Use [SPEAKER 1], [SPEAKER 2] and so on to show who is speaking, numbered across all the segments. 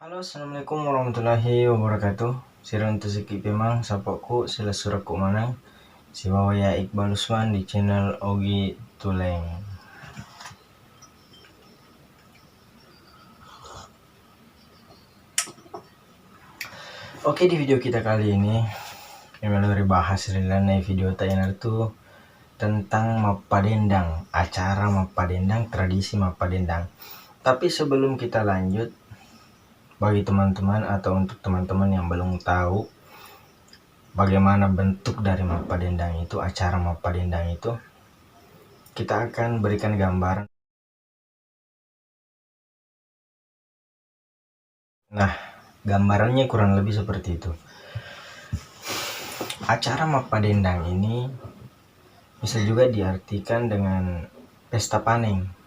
[SPEAKER 1] Halo, assalamualaikum warahmatullahi wabarakatuh. Sirang tezeki pemang sapaku sila suraku manang si Wawaya Iqbal Usman di channel Ogi Tuleng. Oke, di video kita kali ini melalui bahas rilana video tayanar tuh tentang Mapadendang, acara Mapadendang, tradisi Mapadendang. Tapi sebelum kita lanjut, bagi teman-teman atau untuk teman-teman yang belum tahu bagaimana bentuk dari Mapadendang itu, acara Mapadendang itu, kita akan berikan gambaran. Nah, gambarannya kurang lebih seperti itu. Acara Mapadendang ini bisa juga diartikan dengan pesta panen.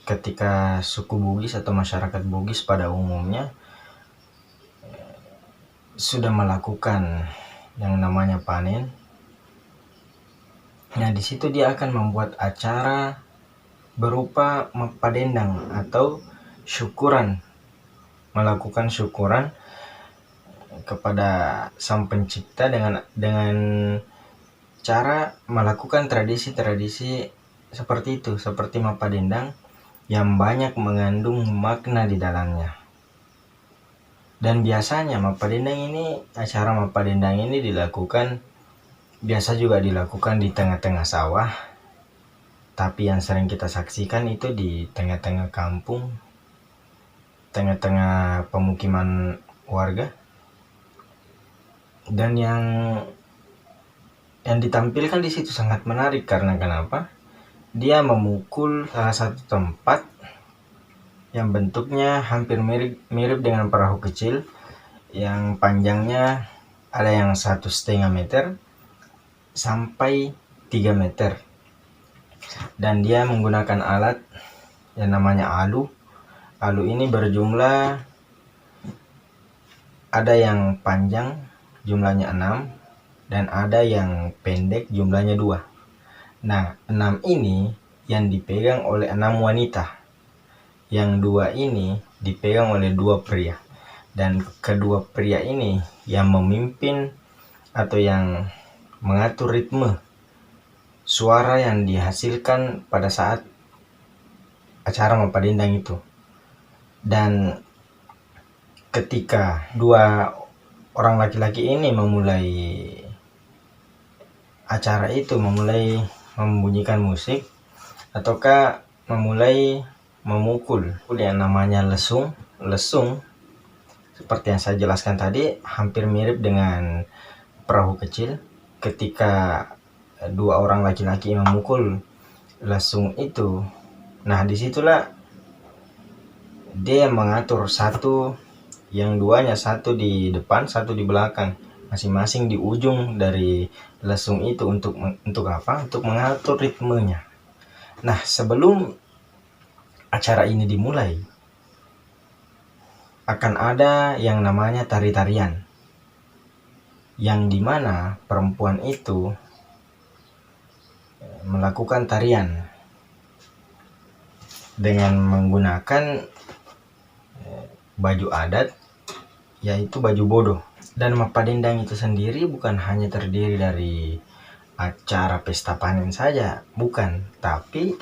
[SPEAKER 1] Ketika suku Bugis atau masyarakat Bugis pada umumnya sudah melakukan yang namanya panen, nah di situ dia akan membuat acara berupa Mapadendang atau syukuran, melakukan syukuran kepada Sang Pencipta dengan cara melakukan tradisi-tradisi seperti itu, seperti Mapadendang yang banyak mengandung makna di dalamnya. Dan biasanya acara Mapadendang ini biasa juga dilakukan di tengah-tengah sawah, tapi yang sering kita saksikan itu di tengah-tengah kampung, tengah-tengah pemukiman warga. Dan yang ditampilkan di situ sangat menarik karena kenapa? Dia memukul salah satu tempat yang bentuknya hampir mirip dengan perahu kecil, yang panjangnya ada yang 1,5 meter sampai 3 meter, dan dia menggunakan alat yang namanya alu. Alu ini berjumlah, ada yang panjang jumlahnya 6 dan ada yang pendek jumlahnya 2. Nah, 6 ini yang dipegang oleh 6 wanita, yang 2 ini dipegang oleh 2 pria, dan kedua pria ini yang memimpin atau yang mengatur ritme suara yang dihasilkan pada saat acara Mapadendang itu. Dan ketika 2 orang laki-laki ini memulai acara itu, memulai membunyikan musik ataukah memulai memukul yang namanya lesung seperti yang saya jelaskan tadi, hampir mirip dengan perahu kecil. Ketika 2 orang laki-laki memukul lesung itu, nah disitulah dia mengatur yang duanya, satu di depan, satu di belakang, masing-masing di ujung dari lesung itu untuk apa? Untuk mengatur ritmenya. Nah, sebelum acara ini dimulai, akan ada yang namanya tari-tarian, yang dimana perempuan itu melakukan tarian dengan menggunakan baju adat, yaitu baju bodoh. Dan Mapadendang itu sendiri bukan hanya terdiri dari acara pesta panen saja, bukan, tapi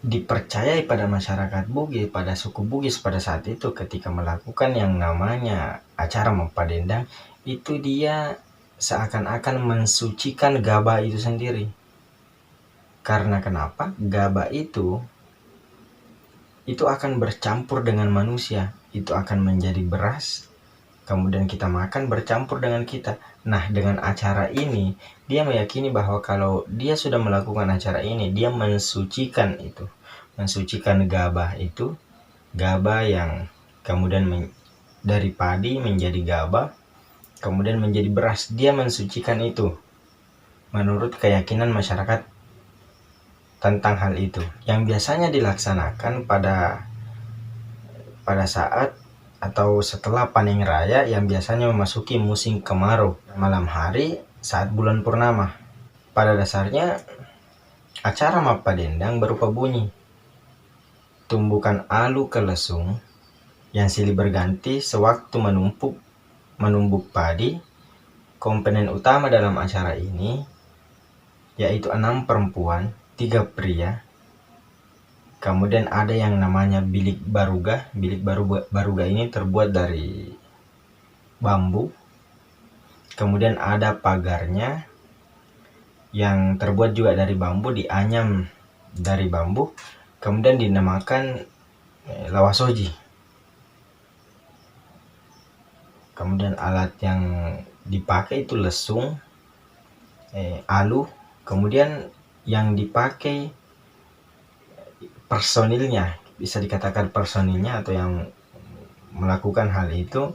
[SPEAKER 1] dipercayai pada masyarakat Bugis, pada suku Bugis pada saat itu ketika melakukan yang namanya acara Mapadendang, itu dia seakan-akan mensucikan gabah itu sendiri. Karena kenapa? Gabah itu akan bercampur dengan manusia, itu akan menjadi beras, kemudian kita makan bercampur dengan kita. Nah, dengan acara ini dia meyakini bahwa kalau dia sudah melakukan acara ini, dia mensucikan gabah itu, gabah yang kemudian dari padi menjadi gabah, kemudian menjadi beras. Dia mensucikan itu menurut keyakinan masyarakat tentang hal itu, yang biasanya dilaksanakan pada saat atau setelah panen raya, yang biasanya memasuki musim kemarau, malam hari saat bulan purnama. Pada dasarnya acara Mapadendang berupa bunyi tumbukan alu ke lesung yang silih berganti sewaktu menumbuk padi. Komponen utama dalam acara ini yaitu 6 perempuan, 3 pria. Kemudian ada yang namanya bilik baruga. Bilik baruga ini terbuat dari bambu. Kemudian ada pagarnya yang terbuat juga dari bambu, dianyam dari bambu. Kemudian dinamakan lawasoji. Kemudian alat yang dipakai itu lesung, alu. Kemudian yang dipakai personilnya, bisa dikatakan personilnya atau yang melakukan hal itu,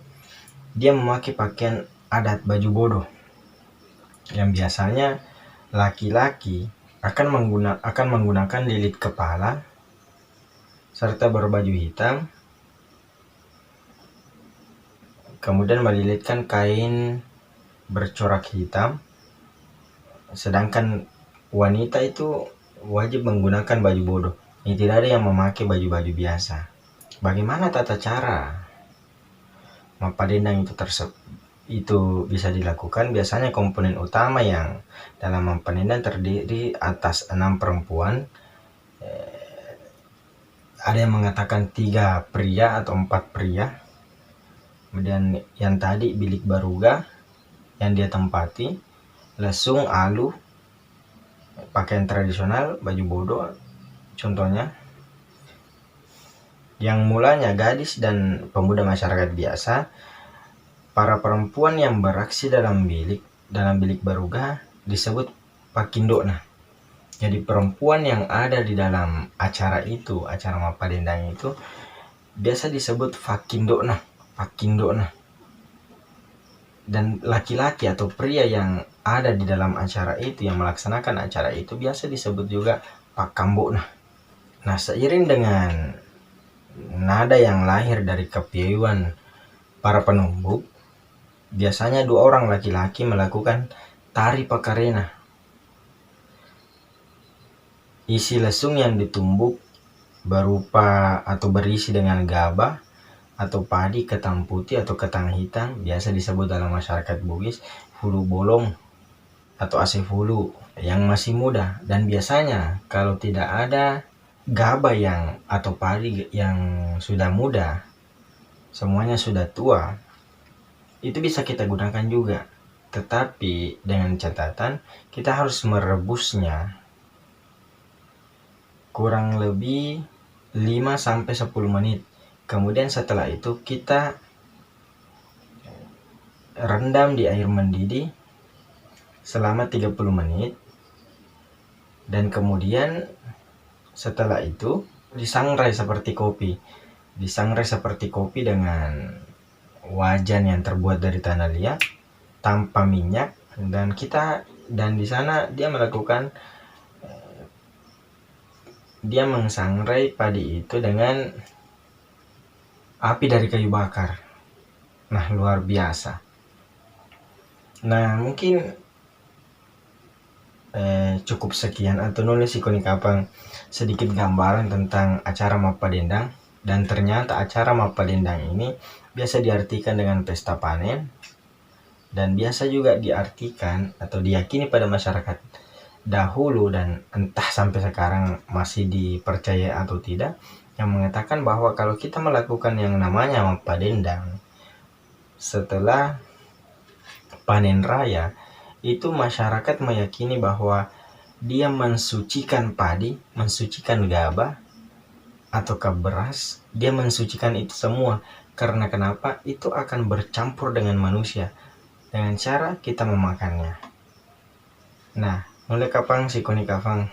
[SPEAKER 1] dia memakai pakaian adat baju bodoh, yang biasanya laki-laki akan menggunakan lilit kepala serta berbaju hitam, kemudian melilitkan kain bercorak hitam. Sedangkan wanita itu wajib menggunakan baju bodoh. Ini tidak ada yang memakai baju-baju biasa. Bagaimana tata cara mapadendang itu bisa dilakukan? Biasanya komponen utama yang dalam mapadendang terdiri atas 6 perempuan. Ada yang mengatakan 3 pria atau 4 pria. Kemudian yang tadi bilik baruga yang dia tempati, lesung, alu, pakaian tradisional, baju bodoh contohnya. Yang mulanya gadis dan pemuda masyarakat biasa, para perempuan yang beraksi dalam bilik baruga disebut pakindona. Jadi perempuan yang ada di dalam acara itu, acara mapadendang itu, biasa disebut pakindona. Dan laki-laki atau pria yang ada di dalam acara itu, yang melaksanakan acara itu, biasa disebut juga pakambona. Nah, seiring dengan nada yang lahir dari kepiawaian para penumbuk, biasanya 2 orang laki-laki melakukan tari pakarena. Isi lesung yang ditumbuk berupa atau berisi dengan gabah atau padi, ketan putih atau ketan hitam, biasa disebut dalam masyarakat Bugis hulu bolong atau ase hulu, yang masih muda. Dan biasanya kalau tidak ada gabah atau padi yang sudah muda, semuanya sudah tua, itu bisa kita gunakan juga. Tetapi dengan catatan kita harus merebusnya kurang lebih 5-10 menit. Kemudian setelah itu kita rendam di air mendidih selama 30 menit. Dan kemudian setelah itu disangrai seperti kopi. Dengan wajan yang terbuat dari tanah liat tanpa minyak. Dan di sana dia mengsangrai padi itu dengan api dari kayu bakar. Nah, luar biasa. Nah, mungkin cukup sekian atau nulis ikoni kapang sedikit gambaran tentang acara mapadendang. Dan ternyata acara mapadendang ini biasa diartikan dengan pesta panen, dan biasa juga diartikan atau diyakini pada masyarakat dahulu, dan entah sampai sekarang masih dipercaya atau tidak, yang mengatakan bahwa kalau kita melakukan yang namanya mapadendang setelah panen raya, itu masyarakat meyakini bahwa dia mensucikan padi, mensucikan gabah atau beras, dia mensucikan itu semua. Karena kenapa? Itu akan bercampur dengan manusia dengan cara kita memakannya. Nah, mulai kapang sikoni kapang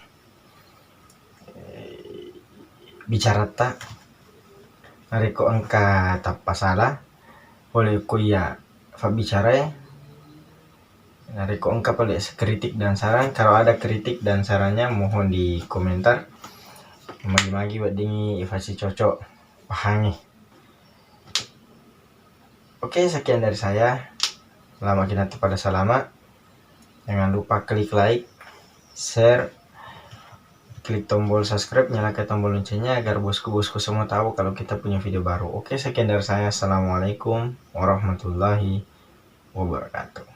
[SPEAKER 1] bicara tak nareko angka tak pasalah oleh kuya fa bicara ya. Nareko angka boleh kritik dan saran. Kalau ada kritik dan sarannya mohon di komentar. Magi-magi buat dingi ifasi cocok pahangi. Oke, sekian dari saya. Lama kinatu pada salama. Jangan lupa klik like, share, klik tombol subscribe, nyalakan tombol loncengnya agar bosku-bosku semua tahu kalau kita punya video baru. Oke, sekian dari saya. Assalamualaikum warahmatullahi wabarakatuh.